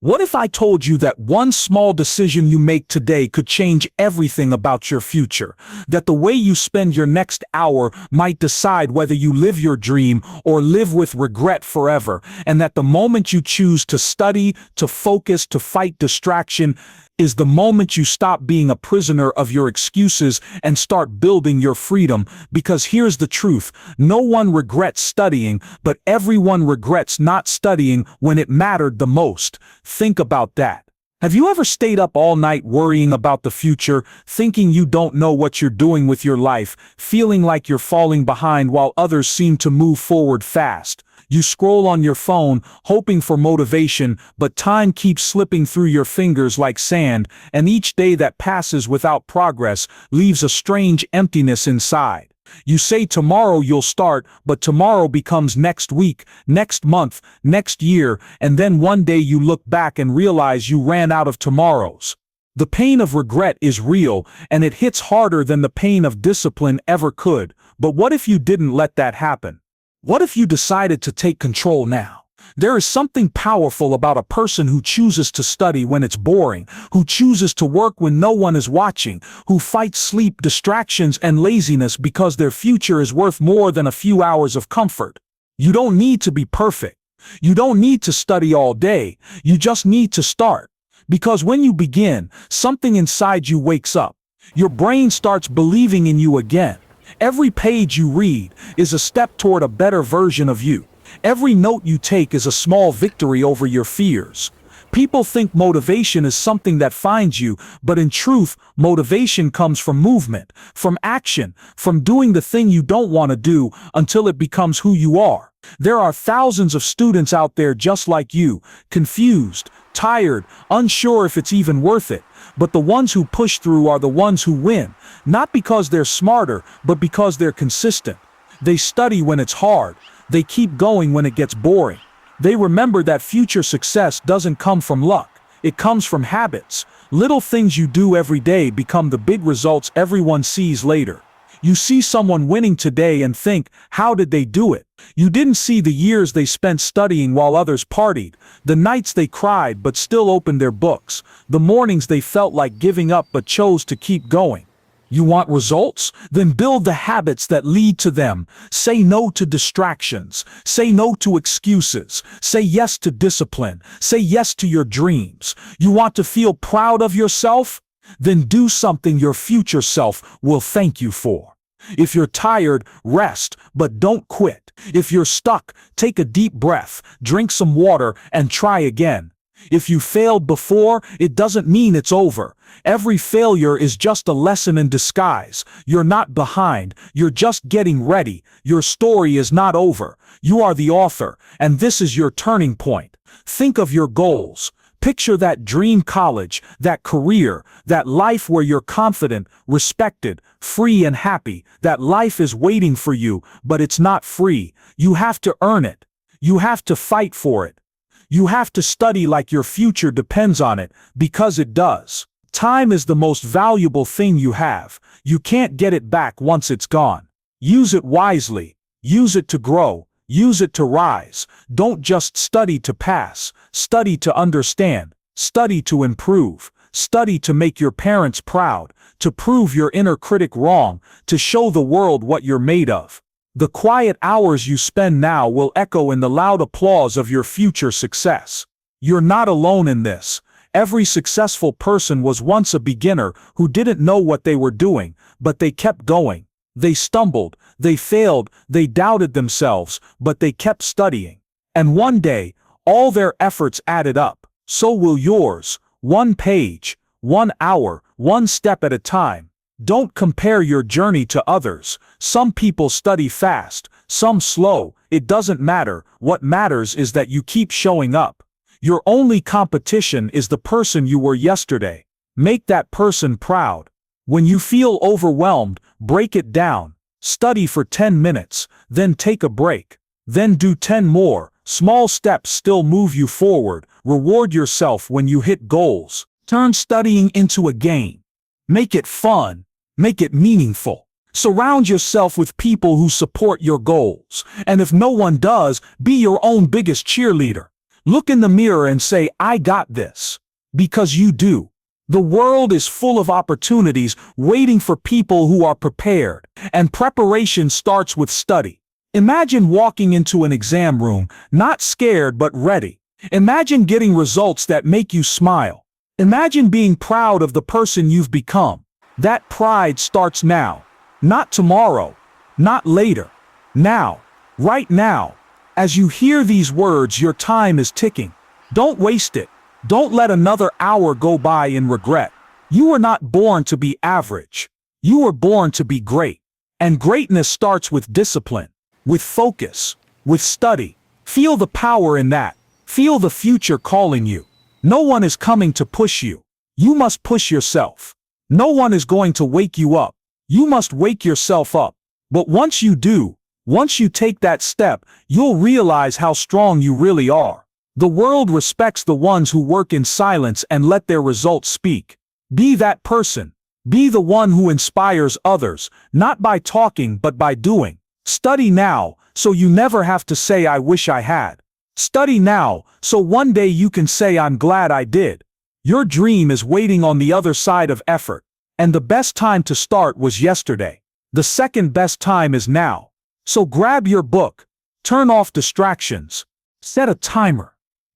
What if I told you that one small decision you make today could change everything about your future? That the way you spend your next hour might decide whether you live your dream or live with regret forever, and that the moment you choose to study, to focus, to fight distraction, is the moment you stop being a prisoner of your excuses and start building your freedom. Because here's the truth: no one regrets studying, but everyone regrets not studying when it mattered the most. Think about that. Have you ever stayed up all night worrying about the future, thinking you don't know what you're doing with your life, feeling like you're falling behind while others seem to move forward fast? You scroll on your phone, hoping for motivation, but time keeps slipping through your fingers like sand, and each day that passes without progress leaves a strange emptiness inside. You say tomorrow you'll start, but tomorrow becomes next week, next month, next year, and then one day you look back and realize you ran out of tomorrows. The pain of regret is real, and it hits harder than the pain of discipline ever could. But what if you didn't let that happen? What if you decided to take control now? There is something powerful about a person who chooses to study when it's boring, who chooses to work when no one is watching, who fights sleep, distractions, and laziness because their future is worth more than a few hours of comfort. You don't need to be perfect. You don't need to study all day. You just need to start. Because when you begin, something inside you wakes up. Your brain starts believing in you again. Every page you read is a step toward a better version of you. Every note you take is a small victory over your fears. People think motivation is something that finds you, but in truth, motivation comes from movement, from action, from doing the thing you don't want to do until it becomes who you are. There are thousands of students out there just like you, confused, tired, unsure if it's even worth it. But the ones who push through are the ones who win, not because they're smarter, but because they're consistent. They study when it's hard. They keep going when it gets boring. They remember that future success doesn't come from luck. It comes from habits. Little things you do every day become the big results everyone sees later. You see someone winning today and think, how did they do it? You didn't see the years they spent studying while others partied, the nights they cried but still opened their books, the mornings they felt like giving up but chose to keep going. You want results? Then build the habits that lead to them. Say no to distractions. Say no to excuses. Say yes to discipline. Say yes to your dreams. You want to feel proud of yourself? Then do something your future self will thank you for. If you're tired, rest, but don't quit. If you're stuck, take a deep breath, drink some water, and try again. If you failed before, it doesn't mean it's over. Every failure is just a lesson in disguise. You're not behind, you're just getting ready. Your story is not over. You are the author, and this is your turning point. Think of your goals. Picture that dream college, that career, that life where you're confident, respected, free and happy. That life is waiting for you, but it's not free. You have to earn it. You have to fight for it. You have to study like your future depends on it, because it does. Time is the most valuable thing you have. You can't get it back once it's gone. Use it wisely. Use it to grow. Use it to rise. Don't just study to pass. Study to understand. Study to improve. Study to make your parents proud, to prove your inner critic wrong, to show the world what you're made of. The quiet hours you spend now will echo in the loud applause of your future success. You're not alone in this. Every successful person was once a beginner who didn't know what they were doing, but they kept going. They stumbled, they failed, they doubted themselves, but they kept studying. And one day, all their efforts added up. So will yours. One page, 1 hour, one step at a time. Don't compare your journey to others. Some people study fast, some slow. It doesn't matter. What matters is that you keep showing up. Your only competition is the person you were yesterday. Make that person proud. When you feel overwhelmed, break it down. Study for 10 minutes, then take a break. Then do 10 more. Small steps still move you forward. Reward yourself when you hit goals. Turn studying into a game. Make it fun. Make it meaningful. Surround yourself with people who support your goals. And if no one does, be your own biggest cheerleader. Look in the mirror and say, I got this. Because you do. The world is full of opportunities waiting for people who are prepared, and preparation starts with study. Imagine walking into an exam room, not scared but ready. Imagine getting results that make you smile. Imagine being proud of the person you've become. That pride starts now. Not tomorrow. Not later. Now. Right now. As you hear these words, your time is ticking. Don't waste it. Don't let another hour go by in regret. You were not born to be average. You were born to be great. And greatness starts with discipline, with focus, with study. Feel the power in that. Feel the future calling you. No one is coming to push you. You must push yourself. No one is going to wake you up. You must wake yourself up. But once you do, once you take that step, you'll realize how strong you really are. The world respects the ones who work in silence and let their results speak. Be that person. Be the one who inspires others, not by talking but by doing. Study now, so you never have to say I wish I had. Study now, so one day you can say I'm glad I did. Your dream is waiting on the other side of effort. And the best time to start was yesterday. The second best time is now. So grab your book. Turn off distractions. Set a timer.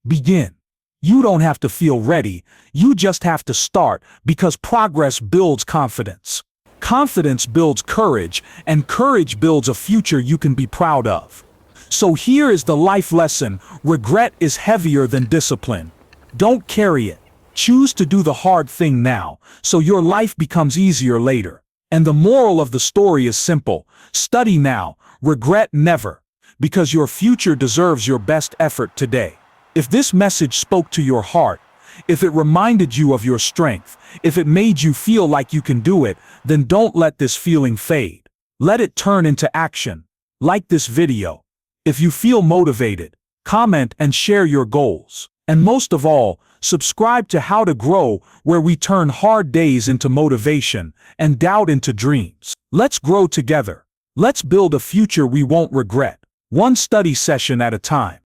Begin. You don't have to feel ready, you just have to start, because progress builds confidence. Confidence builds courage, and courage builds a future you can be proud of. So here is the life lesson: regret is heavier than discipline. Don't carry it. Choose to do the hard thing now, so your life becomes easier later. And the moral of the story is simple: study now, regret never, because your future deserves your best effort today. If this message spoke to your heart, if it reminded you of your strength, if it made you feel like you can do it, then don't let this feeling fade. Let it turn into action. Like this video. If you feel motivated, comment and share your goals. And most of all, subscribe to How to Grow, where we turn hard days into motivation and doubt into dreams. Let's grow together. Let's build a future we won't regret. One study session at a time.